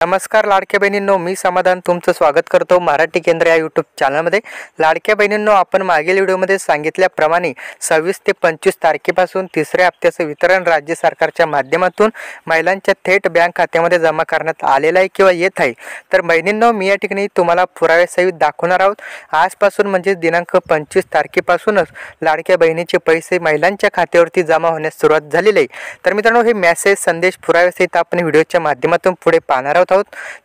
नमस्कार लाडक्या बहिणींनो, मी समाधान तुमचं स्वागत करतो मराठी केंद्र या यूट्यूब चॅनलमध्ये। लाडक्या बहिणींनो, आपण मागील व्हिडिओमध्ये सांगितल्याप्रमाणे 26 ते 25 तारखेपासून तिसऱ्या हप्त्याचं वितरण राज्य सरकारच्या माध्यमातून महिलांच्या थेट बँक खात्यामध्ये जमा करण्यात आलेलं आहे किंवा येत आहे। तर बहिणींनो, मी या ठिकाणी तुम्हाला पुराव्यासहित दाखवणार आहोत। आजपासून म्हणजे दिनांक 25 तारखेपासूनच लाडक्या बहिणीचे पैसे महिलांच्या खात्यावरती जमा होण्यास सुरुवात झालेली आहे। तर मित्रांनो, हे मेसेज संदेश पुराव्यासहित आपण व्हिडिओच्या माध्यमातून पुढे पाहणार आहोत।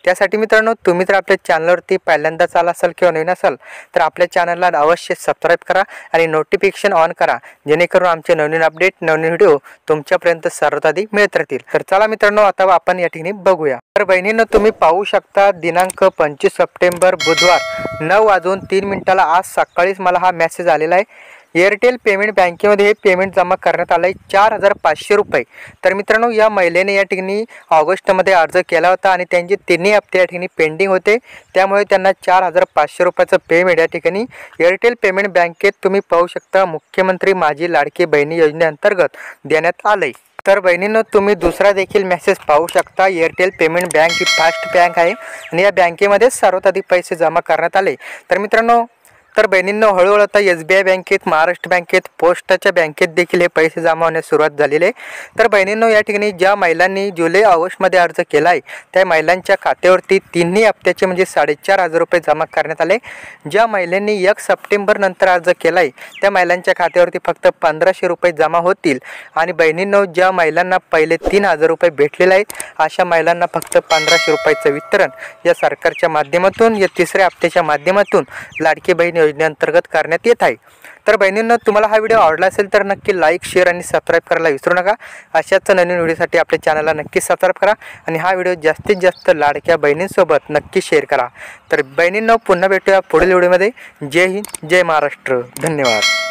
त्यासाठी मित्रांनो, तुम्ही जर आपल्या चॅनलवरती पहिल्यांदाच आला असाल किंवा नवीन असाल तर आपल्या चॅनलला अवश्य सबस्क्राइब करा आणि नोटिफिकेशन ऑन करा, जेणेकरून आमचे नवीन अपडेट नवीन व्हिडिओ तुमच्यापर्यंत सर्वात आधी मिळत राहतील। तर चला मित्रांनो, आता आपण या ठिकाणी बघूया। तर बहिणींनो, तुम्ही पाहू शकता दिनांक 25 सप्टेंबर बुधवार 9:03 आज सकाळीच मला हा मेसेज आलेला आहे। एअरटेल पेमेंट बँकेमध्ये हे पेमेंट जमा करण्यात आलं आहे 4,500 रुपये। तर मित्रांनो, या महिलेने या ठिकाणी ऑगस्टमध्ये अर्ज केला होता आणि त्यांचे तिन्ही हप्ते या ठिकाणी पेंडिंग होते, त्यामुळे त्यांना 4,500 रुपयाचं पेमेंट या ठिकाणी एअरटेल पेमेंट बँकेत तुम्ही पाहू शकता मुख्यमंत्री माझी लाडकी बहिणी योजनेअंतर्गत देण्यात आले। तर बहिणींनो, तुम्ही दुसरा देखील मेसेज पाहू शकता। एअरटेल पेमेंट बँक ही फास्ट बँक आहे आणि या बँकेमध्ये सर्वात आधी पैसे जमा करण्यात आले। तर मित्रांनो, तर बहिणींनो, हळूहळू आता SBI बँकेत, महाराष्ट्र बँकेत, पोस्टाच्या बँकेत देखील हे पैसे जमा होण्यास सुरुवात झालेली आहे। तर बहिणींनो, या ठिकाणी ज्या महिलांनी जुलै ऑगस्टमध्ये अर्ज केला आहे त्या महिलांच्या खात्यावरती तिन्ही हप्त्याचे म्हणजे 4,500 रुपये जमा करण्यात आले। ज्या महिलांनी 1 सप्टेंबर नंतर अर्ज केला आहे त्या महिलांच्या खात्यावरती फक्त 1,500 रुपये जमा होतील आणि बहिणींनो, ज्या महिलांना पहिले 3,000 रुपये भेटलेले आहेत अशा महिलांना फक्त 1,500 रुपयाचं वितरण या सरकारच्या माध्यमातून या तिसऱ्या हप्त्याच्या माध्यमातून लाडकी बहीण योजनेअंतर्गत करण्यात येत आहे। तर बहिणींनो, तुम्हाला हा व्हिडिओ आवडला असेल तर नक्की लाईक, शेअर आणि सबस्क्राइब करायला विसरू नका। अशाच नवीन व्हिडिओसाठी आपल्या चॅनलला नक्की सबस्क्राइब करा आणि हा व्हिडिओ जास्तीत जास्त लाडक्या बहिणींसोबत नक्की शेअर करा। तर बहिणींनो, पुन्हा भेटूया पुढील व्हिडिओमध्ये। जय हिंद, जय महाराष्ट्र, धन्यवाद।